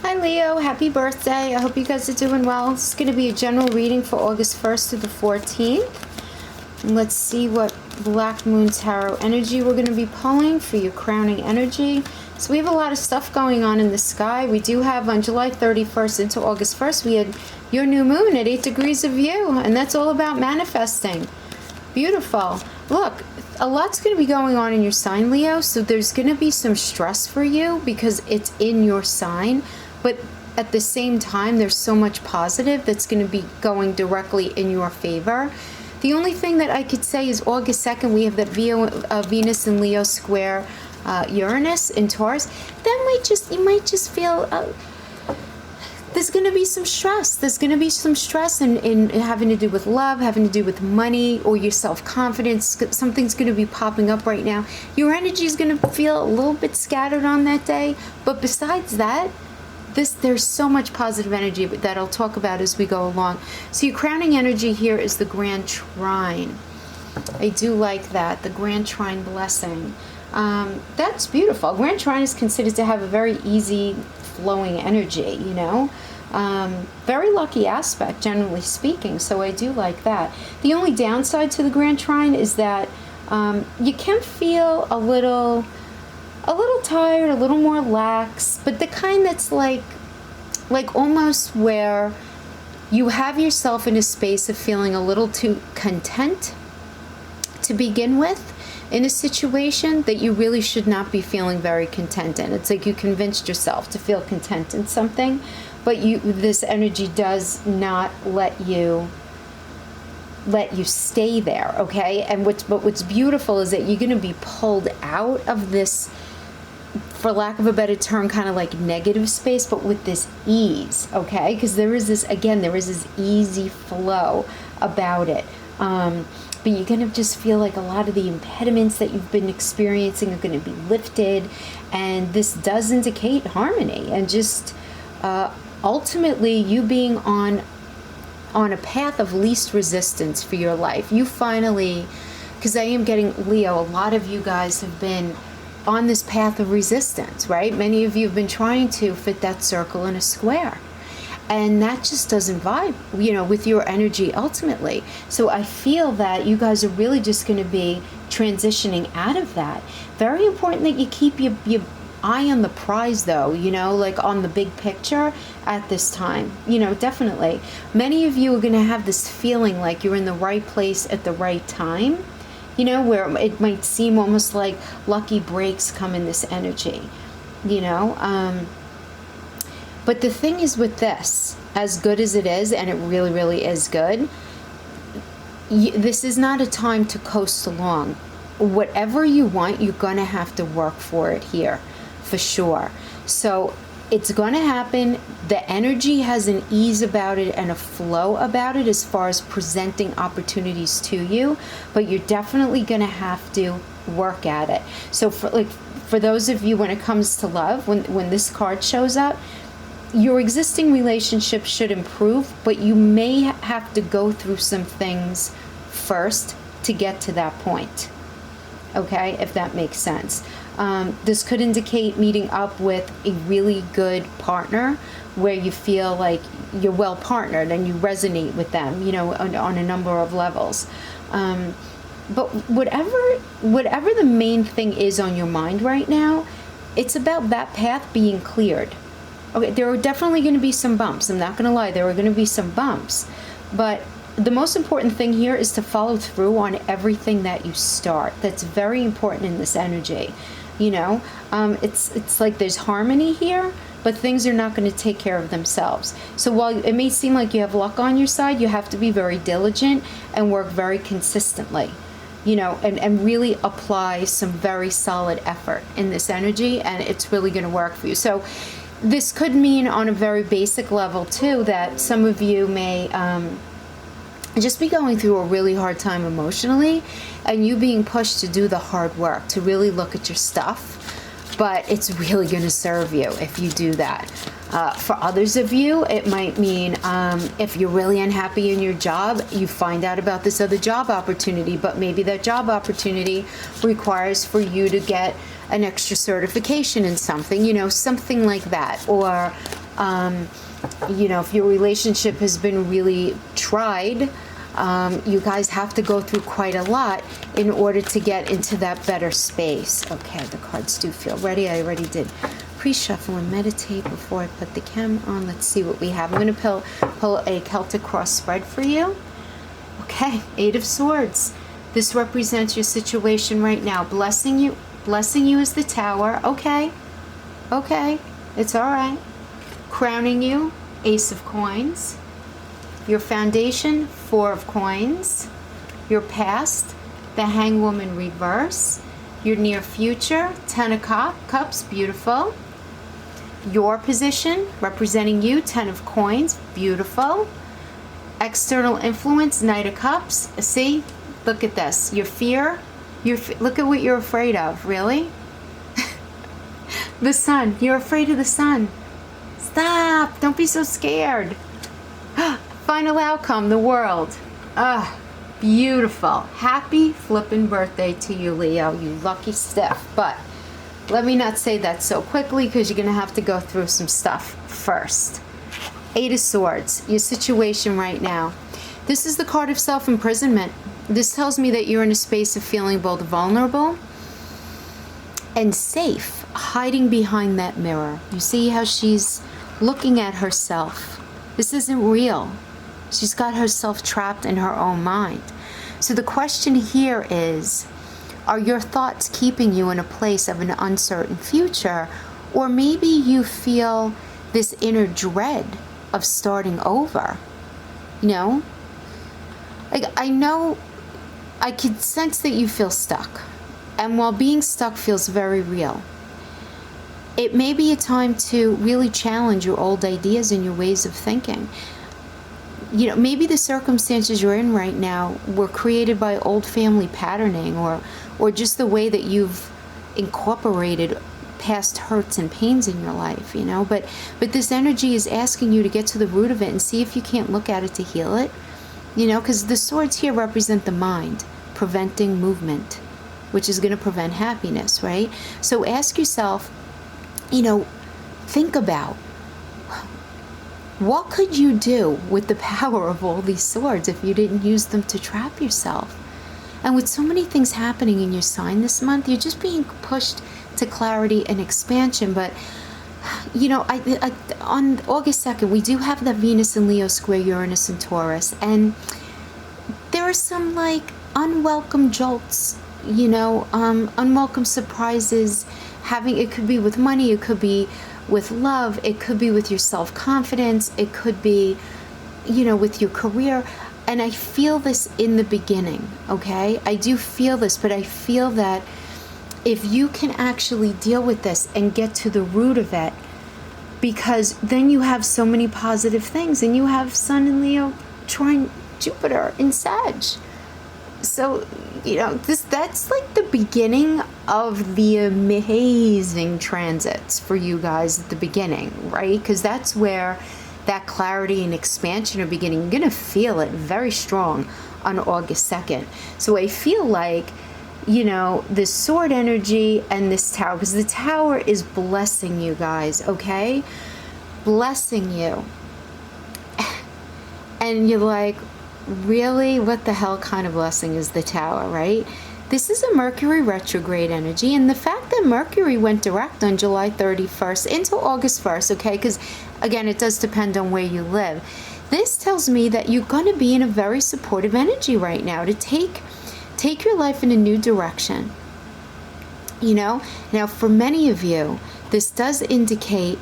Hi Leo, happy birthday. I hope you guys are doing well. This is going to be a general reading for August 1st to the 14th. And let's see what Black Moon Tarot energy we're going to be pulling for your crowning energy. So we have a lot of stuff going on in the sky. We do have on July 31st into August 1st, we had your new moon at 8 degrees of you. And that's all about manifesting. Beautiful. Look, a lot's going to be going on in your sign, Leo. So there's going to be some stress for you because it's in your sign. But at the same time, there's so much positive that's going to be going directly in your favor. The only thing that I could say is August 2nd, we have that Venus and Leo square Uranus in Taurus. You might just feel there's going to be some stress. There's going to be some stress in having to do with love, having to do with money, or your self-confidence. Something's going to be popping up right now. Your energy is going to feel a little bit scattered on that day. But besides that, there's so much positive energy that I'll talk about as we go along. So your crowning energy here is the Grand Trine. I do like that, the Grand Trine blessing. That's beautiful. Grand Trine is considered to have a very easy flowing energy, you know. Very lucky aspect, generally speaking, so I do like that. The only downside to the Grand Trine is that you can feel a little tired, a little more lax, but the kind that's like almost where you have yourself in a space of feeling a little too content to begin with in a situation that you really should not be feeling very content in. It's like you convinced yourself to feel content in something, but this energy does not let you stay there, okay? And what's beautiful is that you're going to be pulled out of this, for lack of a better term, kind of like negative space, but with this ease, okay? Because there is this easy flow about it. But you're going to just feel like a lot of the impediments that you've been experiencing are going to be lifted. And this does indicate harmony and just ultimately you being on a path of least resistance for your life. You finally, because I am getting, Leo, a lot of you guys have been on this path of resistance, right? Many of you have been trying to fit that circle in a square. And that just doesn't vibe, you know, with your energy ultimately. So I feel that you guys are really just going to be transitioning out of that. Very important that you keep your eye on the prize, though, you know, like on the big picture at this time, you know, definitely. Many of you are going to have this feeling like you're in the right place at the right time, you know, where it might seem almost like lucky breaks come in this energy, you know. But the thing is with this, as good as it is, and it really, really is good, this is not a time to coast along. Whatever you want, you're going to have to work for it here, for sure. So it's going to happen. The energy has an ease about it and a flow about it as far as presenting opportunities to you, but you're definitely going to have to work at it. So for those of you, when it comes to love, when this card shows up, your existing relationship should improve, but you may have to go through some things first to get to that point. Okay, if that makes sense. This could indicate meeting up with a really good partner where you feel like you're well partnered and you resonate with them, you know, on a number of levels. But whatever the main thing is on your mind right now, it's about that path being cleared. Okay, there are definitely going to be some bumps. I'm not going to lie, there are going to be some bumps. But the most important thing here is to follow through on everything that you start. That's very important in this energy. You know, it's like there's harmony here, but things are not going to take care of themselves. So while it may seem like you have luck on your side, you have to be very diligent and work very consistently. You know, and really apply some very solid effort in this energy, and it's really going to work for you. So this could mean on a very basic level too that some of you may just be going through a really hard time emotionally, and you being pushed to do the hard work, to really look at your stuff, but it's really going to serve you if you do that. For others of you, it might mean if you're really unhappy in your job, you find out about this other job opportunity, but maybe that job opportunity requires for you to get an extra certification in something, you know, something like that. Or, you know, if your relationship has been really tried, you guys have to go through quite a lot in order to get into that better space. Okay, the cards do feel ready. I already did pre-shuffle and meditate before I put the camera on. Let's see what we have. I'm going to pull a Celtic cross spread for you. Okay, Eight of Swords. This represents your situation right now. Blessing you is the Tower. Okay, it's all right. Crowning you, Ace of Coins. Your foundation, Four of Coins. Your past, the Hangwoman reverse. Your near future, Ten of Cups, beautiful. Your position, representing you, Ten of Coins, beautiful. External influence, Knight of Cups. See, look at this. Your fear, look at what you're afraid of, really? The Sun, you're afraid of the Sun. Stop, don't be so scared. Final outcome, the World. Beautiful. Happy flippin' birthday to you, Leo, you lucky stiff. But let me not say that so quickly, because you're going to have to go through some stuff first. Eight of Swords, your situation right now. This is the card of self-imprisonment. This tells me that you're in a space of feeling both vulnerable and safe, hiding behind that mirror. You see how she's looking at herself. This isn't real. She's got herself trapped in her own mind. So the question here is, are your thoughts keeping you in a place of an uncertain future? Or maybe you feel this inner dread of starting over. You know? Like, I could sense that you feel stuck. And while being stuck feels very real, it may be a time to really challenge your old ideas and your ways of thinking. You know, maybe the circumstances you're in right now were created by old family patterning, or just the way that you've incorporated past hurts and pains in your life, you know. But this energy is asking you to get to the root of it and see if you can't look at it to heal it, you know, because the swords here represent the mind, preventing movement, which is going to prevent happiness, right? So ask yourself, you know, think about, what could you do with the power of all these swords if you didn't use them to trap yourself? And with so many things happening in your sign this month, you're just being pushed to clarity and expansion. But, you know, on August 2nd, we do have that Venus and Leo square Uranus and Taurus. And there are some, like, unwelcome jolts, you know, unwelcome surprises. It could be with money, it could be with love, it could be with your self-confidence, it could be, you know, with your career. And I feel this in the beginning, okay? I do feel this, but I feel that if you can actually deal with this and get to the root of it, because then you have so many positive things, and you have Sun in Leo trine Jupiter in Sag. So, you know, that's like the beginning of the amazing transits for you guys at the beginning, right? Because that's where that clarity and expansion are beginning. You're going to feel it very strong on August 2nd. So I feel like, you know, this sword energy and this tower, because the tower is blessing you guys, okay? Blessing you. And you're like, really, what the hell kind of blessing is the tower, right? This is a Mercury retrograde energy, and the fact that Mercury went direct on July 31st into August 1st, okay, because again, it does depend on where you live. This tells me that you're going to be in a very supportive energy right now to take your life in a new direction. You know, now for many of you, this does indicate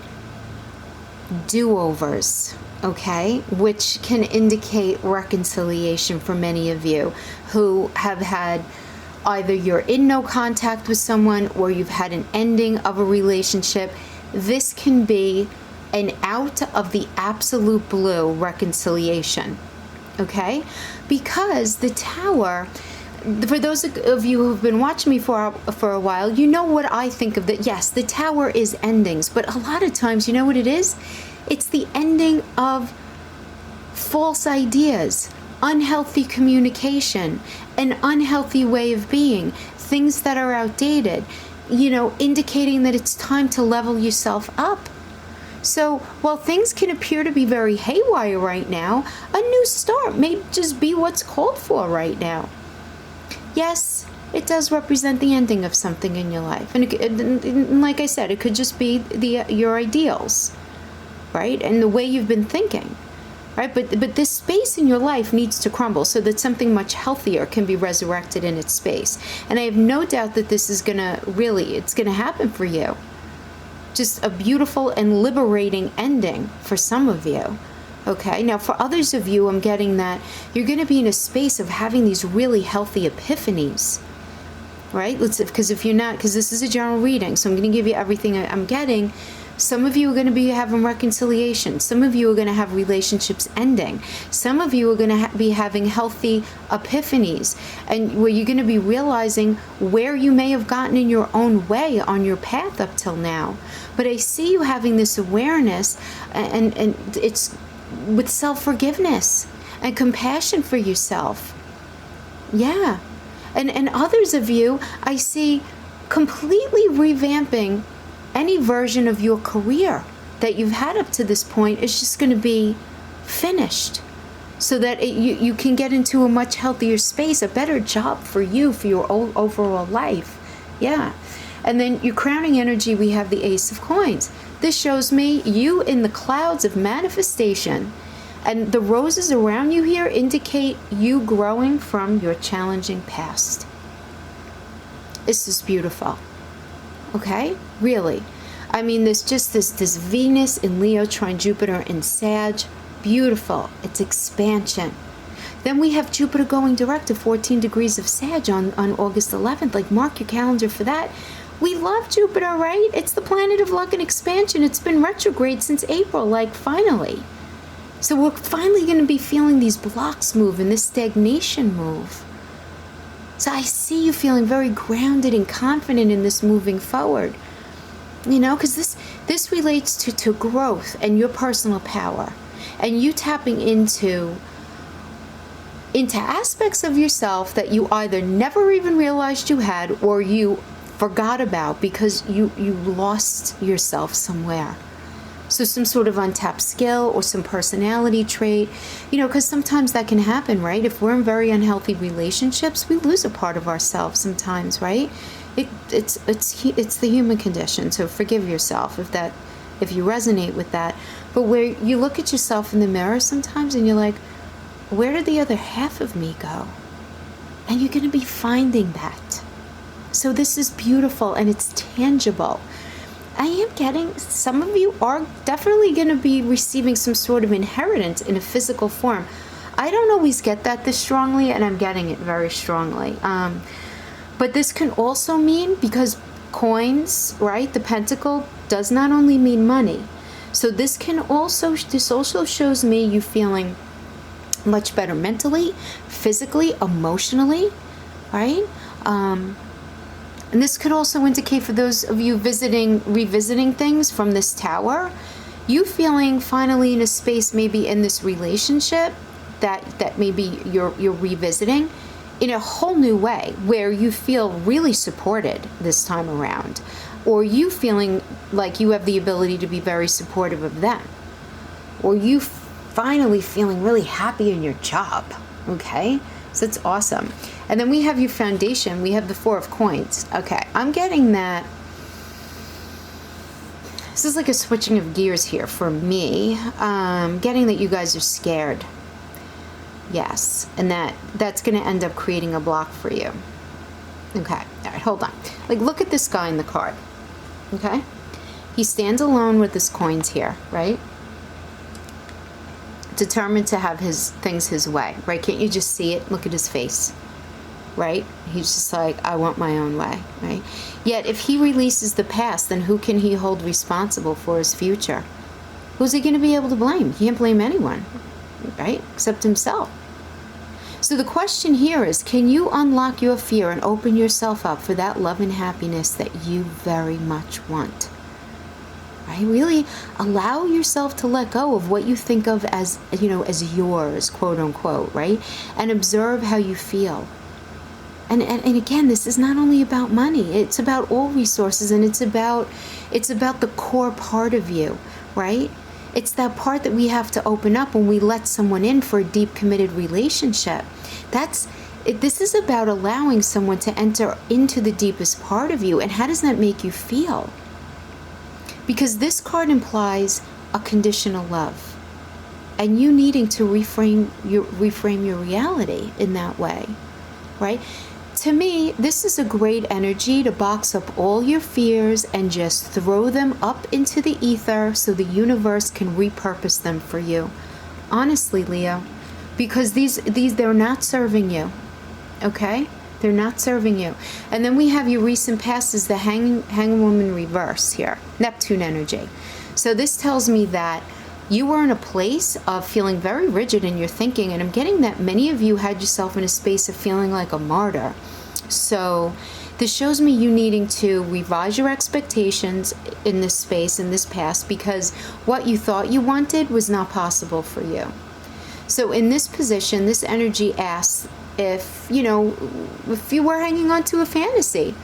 do-overs, okay, which can indicate reconciliation for many of you who have had either you're in no contact with someone or you've had an ending of a relationship. This can be an out of the absolute blue reconciliation, okay? Because the tower, for those of you who've been watching me for a while, you know what I think of that. Yes, the tower is endings, but a lot of times, you know what it is? It's the ending of false ideas, unhealthy communication, an unhealthy way of being, things that are outdated. indicating that it's time to level yourself up. So while things can appear to be very haywire right now, a new start may just be what's called for right now. Yes, it does represent the ending of something in your life. And like I said, it could just be your ideals, right? And the way you've been thinking, right? But this space in your life needs to crumble so that something much healthier can be resurrected in its space. And I have no doubt that this is it's going to happen for you. Just a beautiful and liberating ending for some of you. Okay, now for others of you, I'm getting that you're going to be in a space of having these really healthy epiphanies, right? Because if you're not, because this is a general reading, so I'm going to give you everything I'm getting. Some of you are going to be having reconciliation. Some of you are going to have relationships ending. Some of you are going to be having healthy epiphanies, and where you're going to be realizing where you may have gotten in your own way on your path up till now. But I see you having this awareness, and it's with self-forgiveness and compassion for yourself. Yeah. And others of you, I see completely revamping any version of your career that you've had up to this point. Is just going to be finished so that you can get into a much healthier space, a better job for you, for your overall life. Yeah. And then your crowning energy, we have the Ace of Coins. This shows me you in the clouds of manifestation. And the roses around you here indicate you growing from your challenging past. This is beautiful. Okay? Really. I mean, there's just this Venus in Leo trine Jupiter in Sag. Beautiful. It's expansion. Then we have Jupiter going direct to 14 degrees of Sag on August 11th. Like, mark your calendar for that. We love Jupiter, right? It's the planet of luck and expansion. It's been retrograde since April, like, finally. So we're finally going to be feeling these blocks move and this stagnation move. So I see you feeling very grounded and confident in this moving forward. Because this relates to growth and your personal power. And you tapping into aspects of yourself that you either never even realized you had or you forgot about because you lost yourself somewhere. So some sort of untapped skill or some personality trait, because sometimes that can happen, right? If we're in very unhealthy relationships, we lose a part of ourselves sometimes, right? It's the human condition. So forgive yourself if you resonate with that. But where you look at yourself in the mirror sometimes and you're like, where did the other half of me go? And you're going to be finding that. So this is beautiful and it's tangible. I am getting, some of you are definitely going to be receiving some sort of inheritance in a physical form. I don't always get that this strongly, and I'm getting it very strongly. But this can also mean, because coins, right, the pentacle does not only mean money. So this also shows me you feeling much better mentally, physically, emotionally, right? And this could also indicate for those of you revisiting things from this tower, you feeling finally in a space, maybe in this relationship that maybe you're revisiting in a whole new way, where you feel really supported this time around, or you feeling like you have the ability to be very supportive of them, or you finally feeling really happy in your job. Okay, so it's awesome. And then we have your foundation. We have the Four of Coins. Okay, I'm getting that. This is like a switching of gears here for me. Getting that you guys are scared. Yes, and that's going to end up creating a block for you. Okay, all right, hold on. Like, look at this guy in the card. Okay, he stands alone with his coins here, right? Determined to have his things his way, right? Can't you just see it? Look at his face. Right? He's just like, I want my own way, right? Yet if he releases the past, then who can he hold responsible for his future? Who's he going to be able to blame? He can't blame anyone, right? Except himself. So the question here is, can you unlock your fear and open yourself up for that love and happiness that you very much want? Right? Really allow yourself to let go of what you think of as, as yours, quote unquote, right? And observe how you feel. And again, this is not only about money, it's about all resources, and it's about the core part of you, right? It's that part that we have to open up when we let someone in for a deep, committed relationship. This is about allowing someone to enter into the deepest part of you. And how does that make you feel? Because this card implies a conditional love, and you needing to reframe your reality in that way, right? To me, this is a great energy to box up all your fears and just throw them up into the ether so the universe can repurpose them for you. Honestly, Leo, because these they're not serving you. Okay? They're not serving you. And then we have your recent past as the hanging woman reverse here. Neptune energy. So this tells me that you were in a place of feeling very rigid in your thinking, and I'm getting that many of you had yourself in a space of feeling like a martyr. So this shows me you needing to revise your expectations in this space, in this past, because what you thought you wanted was not possible for you. So in this position, this energy asks if you were hanging on to a fantasy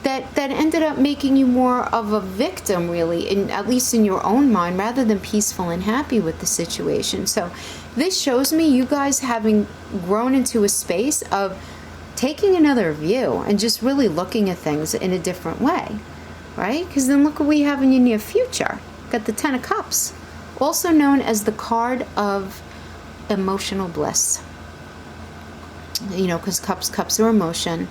that ended up making you more of a victim, really, at least in your own mind, rather than peaceful and happy with the situation. So this shows me you guys having grown into a space of taking another view and just really looking at things in a different way, right? Because then look what we have in your near future. Got the Ten of Cups, also known as the card of emotional bliss. Because cups are emotion.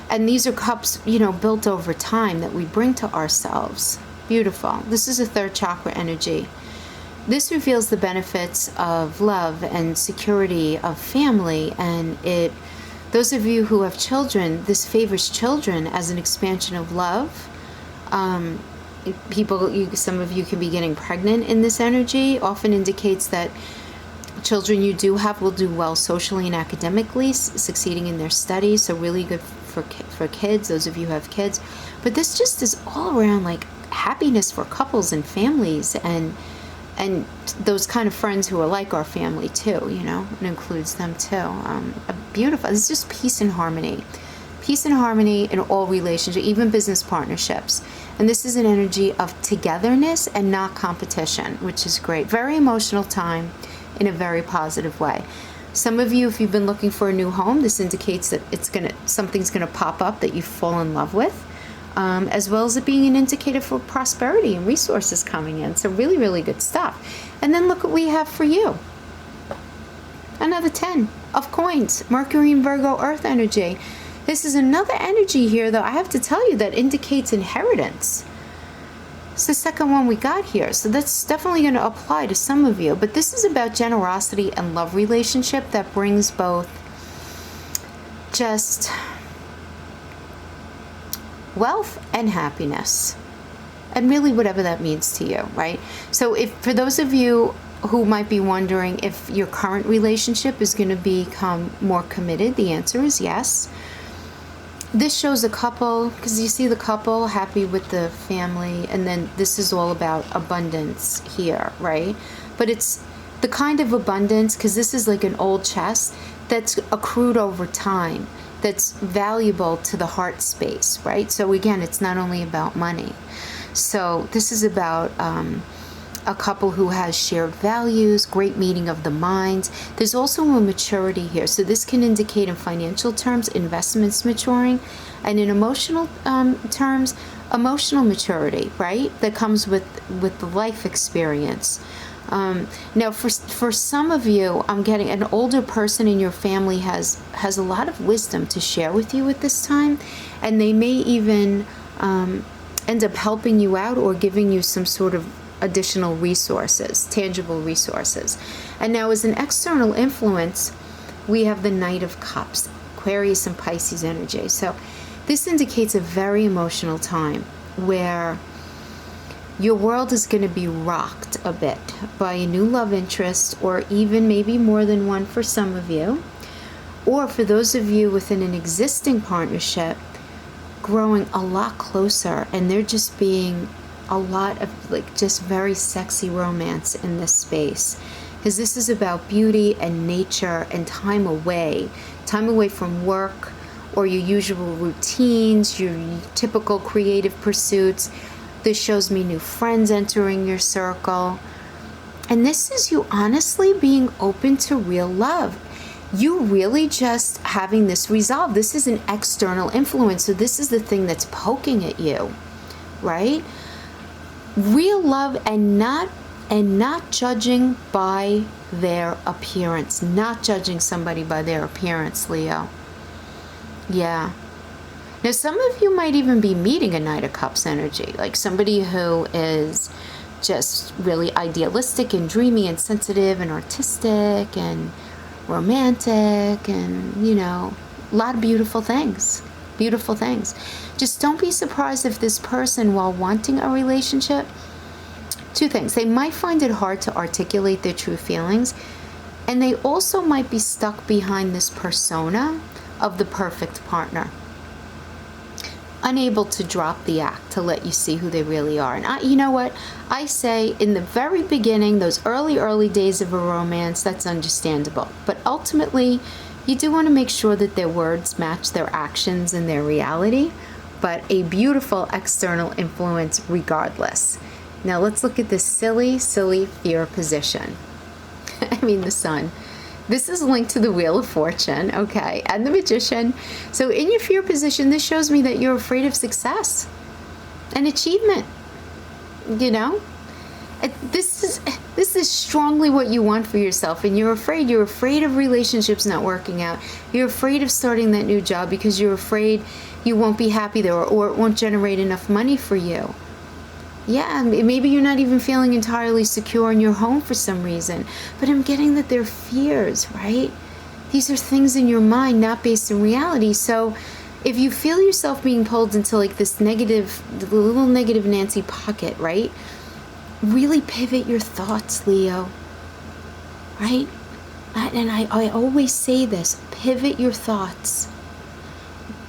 And these are cups, built over time that we bring to ourselves. Beautiful. This is a third chakra energy. This reveals the benefits of love and security of family. And those of you who have children, this favors children as an expansion of love. Some of you can be getting pregnant in this energy. Often indicates that children you do have will do well socially and academically, succeeding in their studies. So really good for kids, those of you who have kids. But this just is all around like happiness for couples and families, and those kind of friends who are like our family too, it includes them too. Beautiful. It's just peace and harmony. Peace and harmony in all relationships, even business partnerships. And this is an energy of togetherness and not competition, which is great. Very emotional time in a very positive way. Some of you, if you've been looking for a new home, this indicates that something's gonna pop up that you fall in love with, as well as it being an indicator for prosperity and resources coming in. So really, really good stuff. And then look what we have for you. Another 10 of coins, Mercury and Virgo, Earth energy. This is another energy here, though, I have to tell you, that indicates inheritance. It's the second one we got here, so that's definitely going to apply to some of you. But this is about generosity and love relationship that brings both just wealth and happiness, and really whatever that means to you, right? So for those of you who might be wondering if your current relationship is going to become more committed, the answer is yes. This shows a couple, because you see the couple happy with the family, and then this is all about abundance here, right? But it's the kind of abundance, because this is like an old chest that's accrued over time, that's valuable to the heart space, right? So again, it's not only about money. So this is about a couple who has shared values, great meeting of the minds. There's also a maturity here. So this can indicate in financial terms, investments maturing, and in emotional terms, emotional maturity, right? That comes with the life experience. Now, for some of you, I'm getting an older person in your family has a lot of wisdom to share with you at this time, and they may even end up helping you out or giving you some sort of additional resources, tangible resources. And now as an external influence, we have the Knight of Cups, Aquarius and Pisces energy. So this indicates a very emotional time where your world is going to be rocked a bit by a new love interest, or even maybe more than one for some of you. Or for those of you within an existing partnership, growing a lot closer, and there just being a lot of like just very sexy romance in this space, because this is about beauty and nature and time away from work or your usual routines, your typical creative pursuits. This shows me new friends entering your circle. And this is you honestly being open to real love. You really just having this resolve. This is an external influence. So this is the thing that's poking at you, right? Real love and not judging by their appearance. Not judging somebody by their appearance, Leo. Yeah. Now, some of you might even be meeting a Knight of Cups energy, like somebody who is just really idealistic and dreamy and sensitive and artistic and romantic and, you know, a lot of beautiful things. Beautiful things. Just don't be surprised if this person, while wanting a relationship, two things. They might find it hard to articulate their true feelings, and they also might be stuck behind this persona of the perfect partner, unable to drop the act to let you see who they really are. And you know what? I say in the very beginning, those early days of a romance, that's understandable. But ultimately, you do want to make sure that their words match their actions and their reality, but a beautiful external influence regardless. Now let's look at this silly fear position. I mean, the Sun. This is linked to the Wheel of Fortune, okay, and the Magician. So in your fear position, this shows me that you're afraid of success and achievement, you know? This is strongly what you want for yourself, and you're afraid of relationships not working out. You're afraid of starting that new job because you're afraid you won't be happy there, or it won't generate enough money for you. Yeah, maybe you're not even feeling entirely secure in your home for some reason, but I'm getting that they're fears, right? These are things in your mind, not based in reality. So if you feel yourself being pulled into like this little negative Nancy pocket, right? Really pivot your thoughts, Leo, right? And I always say this, pivot your thoughts.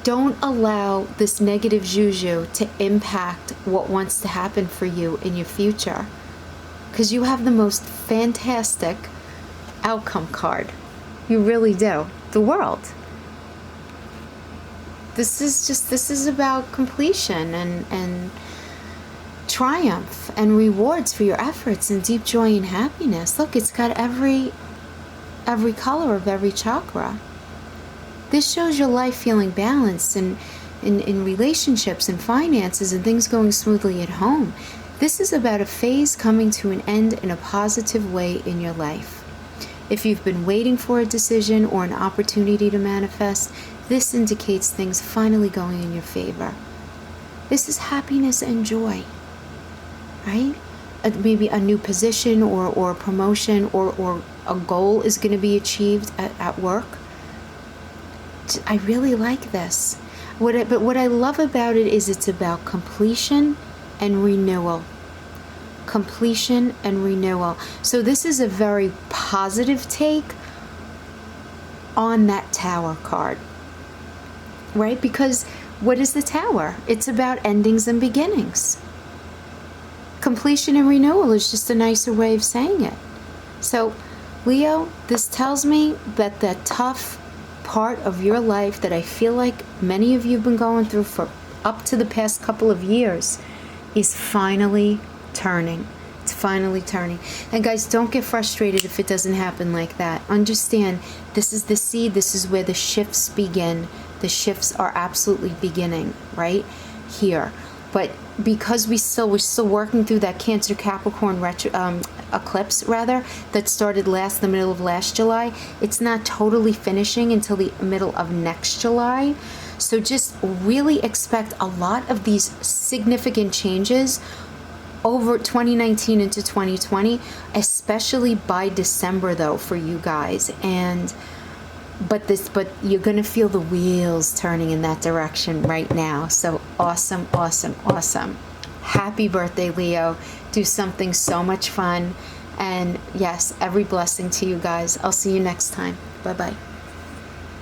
Don't allow this negative juju to impact what wants to happen for you in your future, because you have the most fantastic outcome card. You really do. The World. This is about completion and triumph and rewards for your efforts and deep joy and happiness. Look, it's got every color of every chakra. This shows your life feeling balanced and in relationships and finances and things going smoothly at home. This is about a phase coming to an end in a positive way in your life. If you've been waiting for a decision or an opportunity to manifest, this indicates things finally going in your favor. This is happiness and joy, right? Maybe a new position or a promotion or a goal is going to be achieved at work. I really like this. But what I love about it is it's about completion and renewal. Completion and renewal. So this is a very positive take on that Tower card, right? Because what is the Tower? It's about endings and beginnings. Completion and renewal is just a nicer way of saying it. So, Leo, this tells me that the tough part of your life that I feel like many of you have been going through for up to the past couple of years is finally turning. It's finally turning. And guys, don't get frustrated if it doesn't happen like that. Understand, this is the seed. This is where the shifts begin. The shifts are absolutely beginning right here. But because we're still working through that Cancer Capricorn eclipse that started the middle of last July, it's not totally finishing until the middle of next July. So just really expect a lot of these significant changes over 2019 into 2020, especially by December though for you guys. But you're going to feel the wheels turning in that direction right now. So awesome, awesome, awesome. Happy birthday, Leo. Do something so much fun. And yes, every blessing to you guys. I'll see you next time. Bye-bye.